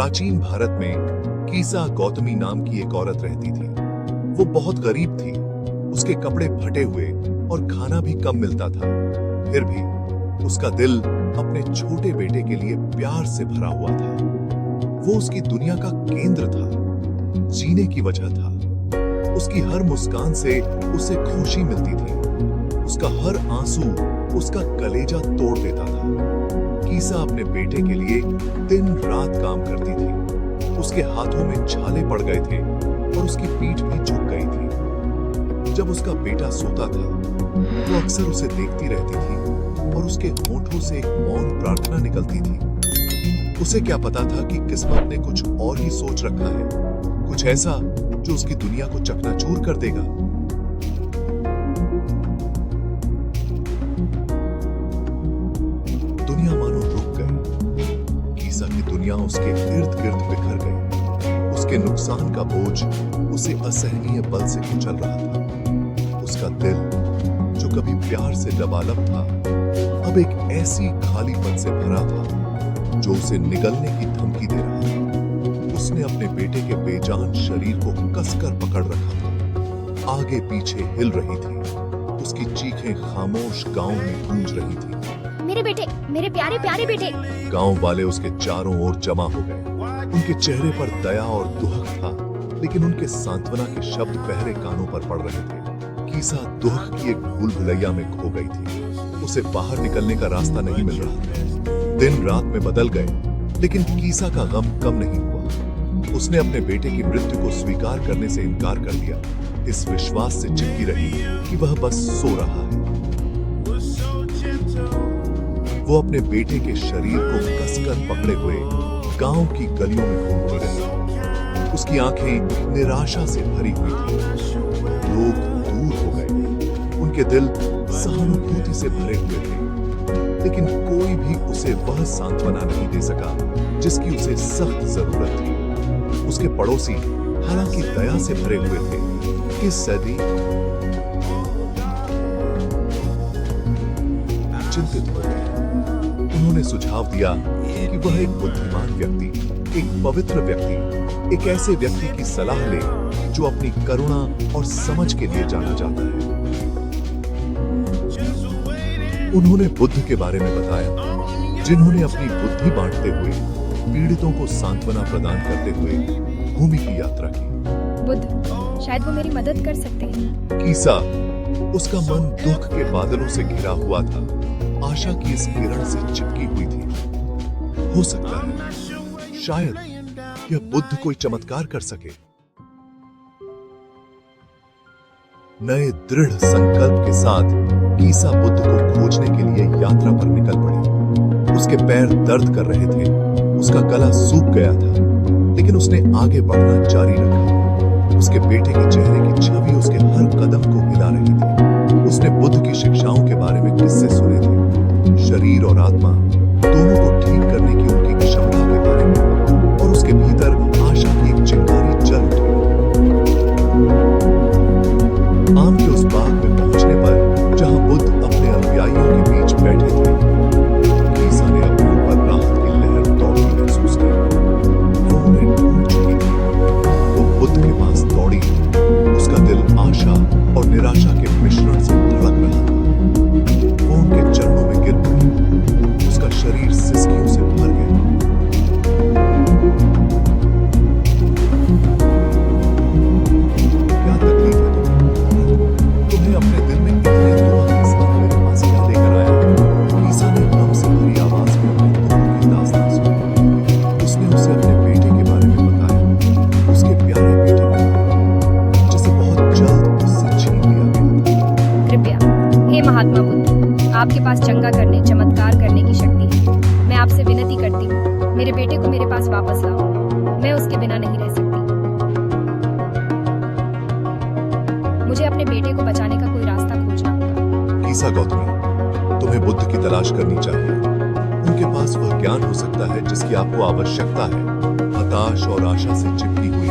प्राचीन भारत में कीसा गौतमी नाम की एक औरत रहती थी। वो बहुत गरीब थी, उसके कपड़े फटे हुए और खाना भी कम मिलता था। फिर भी उसका दिल अपने छोटे बेटे के लिए प्यार से भरा हुआ था। वो उसकी दुनिया का केंद्र था, जीने की वजह था। उसकी हर मुस्कान से उसे खुशी मिलती थी। उसका हर आंसू उसका कलेजा तोड़ देता था। कीसा अपने बेटे के लिए दिन रात काम करती थी। उसके हाथों में छाले पड़ गए थे और उसकी पीठ भी झुक गई थी। जब उसका बेटा सोता था, वो अक्सर उसे देखती रहती थी और उसके होठों से एक मौन प्रार्थना निकलती थी। उसे क्या पता था कि किस्मत ने कुछ और ही सोच रखा है, कुछ ऐसा जो उसकी दुनिया को चकनाचूर कर देगा। दुनिया मानो रुक गई। कीसा की दुनिया उसके इर्द गिर्द बिखर गई। उसके नुकसान का बोझ उसे असहनीय बल से कुचल रहा था। उसका दिल, जो कभी प्यार से लबालब था, अब एक ऐसी खालीपन से भरा था जो उसे निगलने की धमकी दे रहा था। उसने अपने बेटे के बेजान शरीर को कसकर पकड़ रखा था। आगे पीछे हिल रही थी। उसकी चीखें खामोश गांव में गूंज रही थी। मेरे बेटे, मेरे प्यारे प्यारे बेटे। गांव वाले उसके चारों ओर जमा हो गए। उनके चेहरे पर दया और दुहक था, लेकिन उनके सांत्वना के शब्द गहरे कानों पर पड़ रहे थे। कीसा दुहक की एक भूल भुलैया में खो गई थी। उसे बाहर निकलने का रास्ता नहीं मिल रहा था। दिन रात में बदल गए, लेकिन कीसा का गम कम नहीं हुआ। उसने अपने बेटे की मृत्यु को स्वीकार करने से इनकार कर दिया, इस विश्वास से चिपकी रही कि वह बस सो रहा है। वो अपने बेटे के शरीर को कसकर पकड़े हुए गांव की गलियों में घूमती रही। उसकी आंखें निराशा से भरी हुई थी। लोग दूर हो गए, उनके दिल सहानुभूति से भरे हुए थे, लेकिन कोई भी उसे वह सांत्वना नहीं दे सका जिसकी उसे सख्त जरूरत थी। उसके पड़ोसी हालांकि दया से भरे हुए थे, इस सदी चिंतित हो गए। उन्होंने सुझाव दिया कि वह एक बुद्धिमान व्यक्ति, एक पवित्र व्यक्ति, एक ऐसे व्यक्ति की सलाह ले जो अपनी करुणा और समझ के लिए जाना जाता है। उन्होंने बुद्ध के बारे में बताया, जिन्होंने अपनी बुद्धि बांटते हुए पीड़ितों को सांत्वना प्रदान करते हुए भूमि की यात्रा की। बुद्ध, शायद वो मेरी मदद कर सकते हैं। कीसा, उसका मन दुख के बादलों से घिरा हुआ था, आशा की इस किरण से चिपकी हुई थी। हो सकता है शायद यह बुद्ध कोई चमत्कार कर सके। नए दृढ़ संकल्प के साथ कीसा बुद्ध को खोजने के लिए यात्रा पर निकल पड़ी। उसके पैर दर्द कर रहे थे, उसका गला सूख गया था, लेकिन उसने आगे बढ़ना जारी रखा। उसके बेटे के चेहरे की छवि उसके हर कदम को हिला रही थी। उसने बुद्ध की शिक्षाओं के बारे में किस्से सुने थे, शरीर और आत्मा दोनों को ठीक करने की उनकी क्षमता के बारे में, और उसके भीतर आशा की एक चिंगारी जल उठी। आम के उस बाग में पहुंचने पर जहां बुद्ध अपने अनुयायियों के बीच बैठे थे, कीसा ने अपने ऊपर राहत की लहर दौड़ती महसूस की। वो उन्हें ढूंढ चुकी थी। वो बुद्ध के पास दौड़ी। उसका दिल आशा और निराशा के मिश्रण से धड़क रहा था। वो उनके चरणों में गिर पड़ी। उसका शरीर सिसकियों से भर गया। क्या तकलीफ है तुम्हें अपने दिल में इतने दुख के साथ मेरे पास क्या लेकर आया? कीसा ने गम से भरी आवाज में अपने दुखों की दास्तान सुनी। उसने उसे अपने बेटे के बारे में बताया, उसके प्यारे बेटे के, जिसे बहुत जल्द उससे छीन लिया गया था। कृपया, हे महात्मा बुद्ध, आपके पास चंगा करने, चमत्कार करने की शक्ति है। मैं आपसे विनती करती हूँ, मेरे बेटे को मेरे पास वापस लाओ। मैं उसके बिना नहीं रह सकती। मुझे अपने बेटे को बचाने का कोई रास्ता खोजना होगा। कीसा गौतमी, तुम्हें बुद्ध की तलाश करनी चाहिए। उनके पास वह ज्ञान हो सकता है जिसकी आपको आवश्यकता है। हताश और आशा से चिपकी हुई